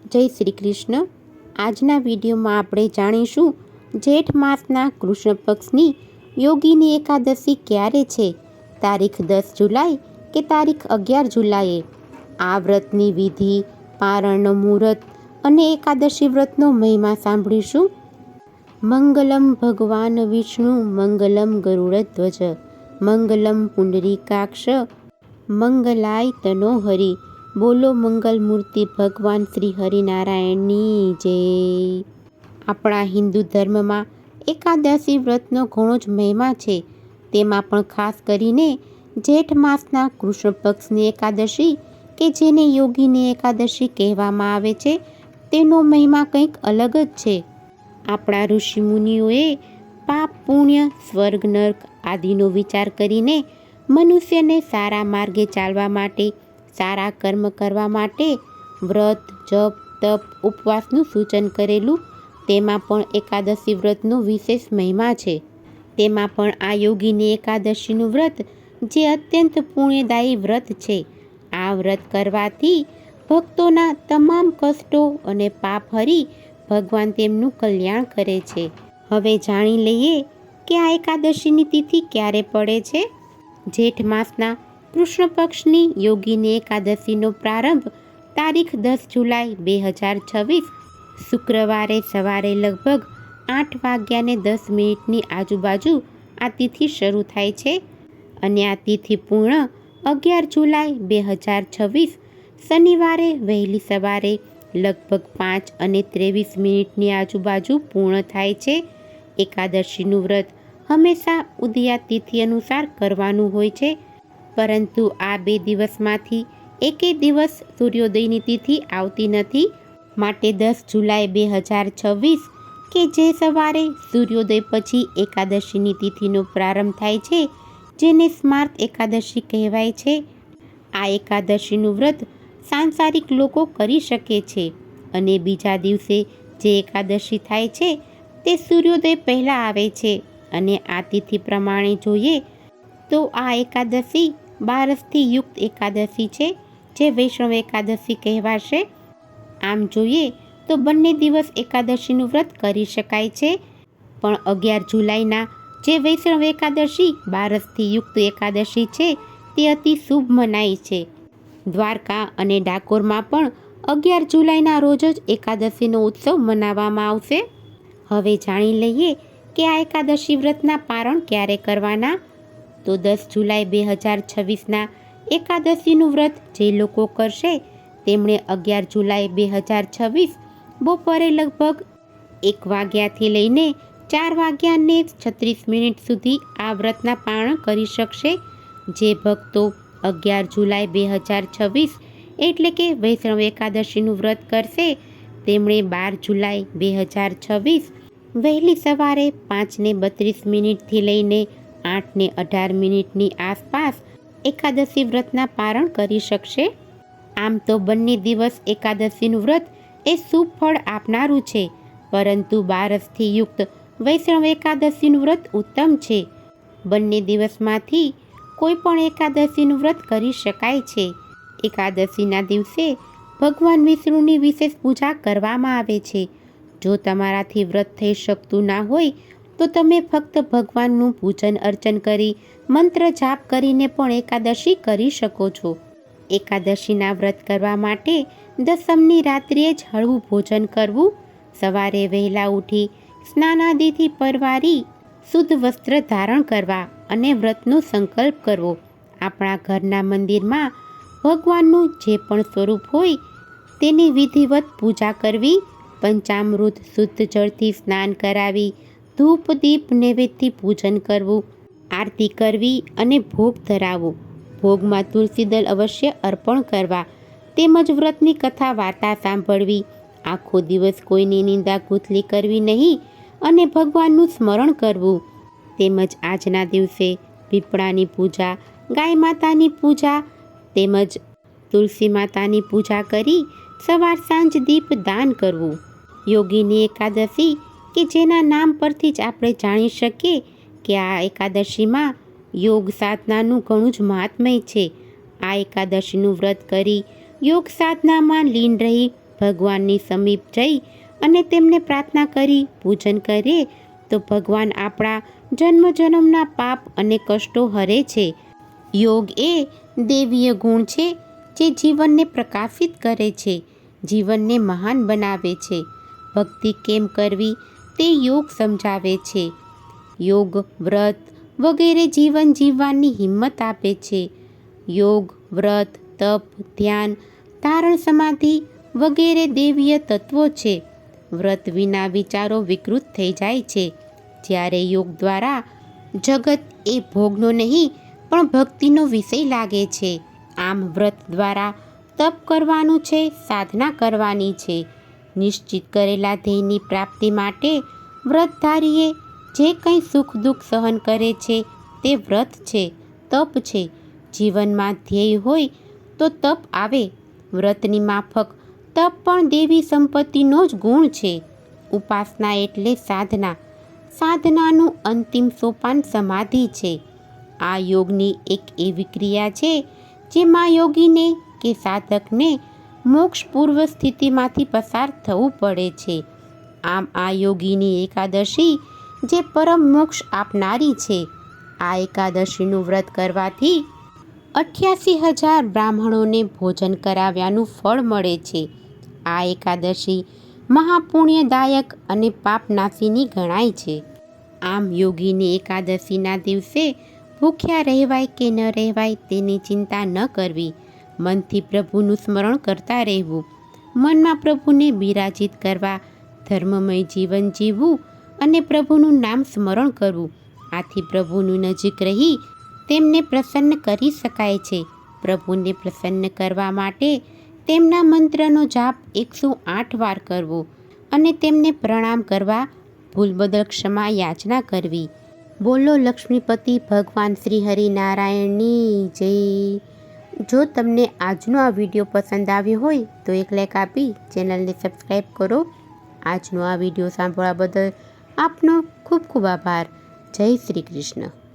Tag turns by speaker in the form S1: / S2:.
S1: જય શ્રી કૃષ્ણ। આજના વિડીયોમાં આપણે જાણીશું જેઠ માસના કૃષ્ણ પક્ષની યોગીની એકાદશી ક્યારે છે, તારીખ 10 જુલાઈ કે તારીખ 11 જુલાઈએ। આ વ્રતની વિધિ, પારણનો મુહૂર્ત અને એકાદશી વ્રતનો મહિમા સાંભળીશું। મંગલમ ભગવાન વિષ્ણુ મંગલમ ગરુડધ્વજ મંગલમ પુંડરીકાક્ષ મંગલાય તનો હરિ। બોલો મંગલ મૂર્તિ ભગવાન શ્રી હરિનારાયણની જય। આપણા હિન્દુ ધર્મમાં એકાદશી વ્રતનો ઘણો જ મહિમા છે। તેમાં પણ ખાસ કરીને જેઠ માસના કૃષ્ણ પક્ષની એકાદશી કે જેને યોગીની એકાદશી કહેવામાં આવે છે, તેનો મહિમા કંઈક અલગ જ છે। આપણા ઋષિમુનિઓએ પાપ, પુણ્ય, સ્વર્ગ, નર્ક આદિનો વિચાર કરીને મનુષ્યને સારા માર્ગે ચાલવા માટે, સારા કર્મ કરવા માટે વ્રત, જપ, તપ, ઉપવાસનું સૂચન કરેલું। તેમાં પણ એકાદશી વ્રતનો વિશેષ મહિમા છે। તેમાં પણ આ યોગીની એકાદશીનું વ્રત જે અત્યંત પુણ્યદાયી વ્રત છે। આ વ્રત કરવાથી ભક્તોના તમામ કષ્ટો અને પાપ હરી ભગવાન તેમનું કલ્યાણ કરે છે। હવે જાણી લઈએ કે આ એકાદશીની તિથિ ક્યારે પડે છે। જેઠ માસના કૃષ્ણ પક્ષની યોગીની એકાદશીનો પ્રારંભ તારીખ 10 જુલાઈ 2026 શુક્રવારે સવારે લગભગ 8:10 આજુબાજુ આ તિથિ શરૂ થાય છે અને આ તિથિ પૂર્ણ 11 જુલાઈ 2026 શનિવારે વહેલી સવારે લગભગ 5:23 આજુબાજુ પૂર્ણ થાય છે। એકાદશીનું વ્રત હંમેશા ઉદયા તિથિ અનુસાર કરવાનું હોય છે, પરંતુ આ 2 દિવસમાંથી એકે દિવસ સૂર્યોદયની તિથિ આવતી નથી। માટે 10 જુલાઈ 2026 કે જે સવારે સૂર્યોદય પછી એકાદશીની તિથિનો પ્રારંભ થાય છે, જેને સ્માર્ત એકાદશી કહેવાય છે। આ એકાદશીનું વ્રત સાંસારિક લોકો કરી શકે છે અને બીજા દિવસે જે એકાદશી થાય છે તે સૂર્યોદય પહેલાં આવે છે અને આ તિથિ પ્રમાણે જોઈએ તો આ એકાદશી બારસથી યુક્ત એકાદશી છે, જે વૈષ્ણવ એકાદશી કહેવાશે। આમ જોઈએ તો બંને દિવસ એકાદશીનું વ્રત કરી શકાય છે, પણ 11 જુલાઈના જે વૈષ્ણવ એકાદશી બારસથી યુક્ત એકાદશી છે તે અતિ શુભ મનાય છે। દ્વારકા અને ડાકોરમાં પણ 11 જુલાઈના રોજ જ એકાદશીનો ઉત્સવ મનાવવામાં આવશે। હવે જાણી લઈએ કે આ એકાદશી વ્રતના પારણ ક્યારે કરવાના। તો 10 જુલાઈ 2026ના એકાદશીનું વ્રત જે લોકો કરશે તેમણે 11 જુલાઈ 2026 બપોરે લગભગ 1 વાગ્યાથી લઈને 4:36 સુધી આ વ્રતના પારણ કરી શકશે। જે ભક્તો 11 જુલાઈ 2026 એટલે કે વૈષ્ણવ એકાદશીનું વ્રત કરશે તેમણે 12 જુલાઈ 2026 વહેલી સવારે 5:32 લઈને 8:18 આસપાસ એકાદશી વ્રતના પારણ કરી શકશે। આમ તો બંને દિવસ એકાદશીનું વ્રત એ શુભ ફળ આપનારું છે, પરંતુ બારસથી યુક્ત વૈષ્ણવ એકાદશીનું વ્રત ઉત્તમ છે। બંને દિવસમાંથી કોઈ પણ એકાદશીનું વ્રત કરી શકાય છે। એકાદશીના દિવસે ભગવાન વિષ્ણુની વિશેષ પૂજા કરવામાં આવે છે। જો તમારાથી વ્રત થઈ શકતું ના હોય તો તમે ફક્ત ભગવાનનું પૂજન અર્ચન કરી મંત્ર જાપ કરીને પણ એકાદશી કરી શકો છો। એકાદશીના વ્રત કરવા માટે દસમની રાત્રિએ જ હળવું ભોજન કરવું, સવારે વહેલા ઉઠી સ્નાનાદિથી પરવારી શુદ્ધ વસ્ત્ર ધારણ કરવા અને વ્રતનો સંકલ્પ કરવો। આપણા ઘરના મંદિરમાં ભગવાનનું જે પણ સ્વરૂપ હોય તેની વિધિવત પૂજા કરવી, પંચામૃત શુદ્ધ જળથી સ્નાન કરાવી, ધૂપ દીપ નૈવેદ્યથી પૂજન કરવું, આરતી કરવી અને ભોગ ધરાવવો। ભોગમાં તુલસીદળ અવશ્ય અર્પણ કરવા, તેમજ વ્રતની કથા વાર્તા સાંભળવી, આખો દિવસ કોઈની નિંદા કુથલી કરવી નહીં અને ભગવાનનું સ્મરણ કરવું। તેમજ આજના દિવસે પીપળાની પૂજા, ગાય માતાની પૂજા તેમજ તુલસી માતાની પૂજા કરી સવાર સાંજ દીપ દાન કરવું। યોગીની એકાદશી કે જેના નામ પરથી જ આપણે જાણી શકીએ કે આ એકાદશીમાં યોગ સાધનાનું ઘણું જ મહાત્મ્ય છે। આ એકાદશીનું વ્રત કરી યોગ સાધનામાં લીન રહી ભગવાનની સમીપ જઈ અને તેમને પ્રાર્થના કરી પૂજન કરીએ તો ભગવાન આપણા જન્મના પાપ અને કષ્ટો હરે છે. યોગ એ દૈવીય ગુણ છે જે જીવનને પ્રકાશિત કરે છે, જીવનને મહાન બનાવે છે. ભક્તિ કેમ કરવી તે યોગ સમજાવે છે. યોગ, વ્રત વગેરે જીવન જીવવાની હિંમત આપે છે. યોગ, વ્રત, તપ, ધ્યાન, ધારણ, સમાધિ વગેરે દૈવીય તત્વો છે. વ્રત વિના વિચારો વિકૃત થઈ જાય છે, જ્યારે યોગ દ્વારા જગત એ ભોગનો નહીં પણ ભક્તિનો વિષય લાગે છે. આમ વ્રત દ્વારા તપ કરવાનું છે, સાધના કરવાની છે. નિશ્ચિત કરેલા ધ્યેયની પ્રાપ્તિ માટે વ્રતધારીએ જે કંઈ સુખ દુઃખ સહન કરે છે તે વ્રત છે, તપ છે. જીવનમાં ધ્યેય હોય તો તપ આવે. વ્રતની માફક તપ પણ દેવી સંપત્તિનો જ ગુણ છે. ઉપાસના એટલે સાધના. સાધનાનું અંતિમ સોપાન સમાધિ છે. આ યોગની એક એવી ક્રિયા છે જેમાં યોગીને કે સાધકને મોક્ષ પૂર્વ સ્થિતિમાંથી પસાર થવું પડે છે. આમ આ યોગીની એકાદશી જે પરમ મોક્ષ આપનારી છે. આ એકાદશીનું વ્રત કરવાથી 88,000 બ્રાહ્મણોને ભોજન કરાવ્યાનું ફળ મળે છે. આ એકાદશી મહાપુણ્યદાયક અને પાપનાશીની ગણાય છે. આમ યોગીની એકાદશીના દિવસે ભૂખ્યા રહેવાય કે ન રહેવાય તેની ચિંતા ન કરવી. મનથી પ્રભુનું સ્મરણ કરતા રહેવું. મનમાં પ્રભુને બિરાજિત કરવા, ધર્મમય જીવન જીવવું અને પ્રભુનું નામ સ્મરણ કરવું. આથી પ્રભુની નજીક રહી તેમને પ્રસન્ન કરી શકાય છે. પ્રભુને પ્રસન્ન કરવા માટે તેમના મંત્રનો જાપ 108 વાર કરવો અને તેમને પ્રણામ કરવા, ભૂલ બદલ ક્ષમા યાચના કરવી. બોલો લક્ષ્મીપતિ ભગવાન શ્રી હરિનારાયણની જય. જો તમને આજનો આ વિડીયો પસંદ આવ્યો હોય તો એક લાઈક આપી ચેનલને સબસ્ક્રાઈબ કરો. આજનો આ વિડીયો સાંભળવા બદલ આપનો ખૂબ ખૂબ આભાર. જય શ્રી કૃષ્ણ.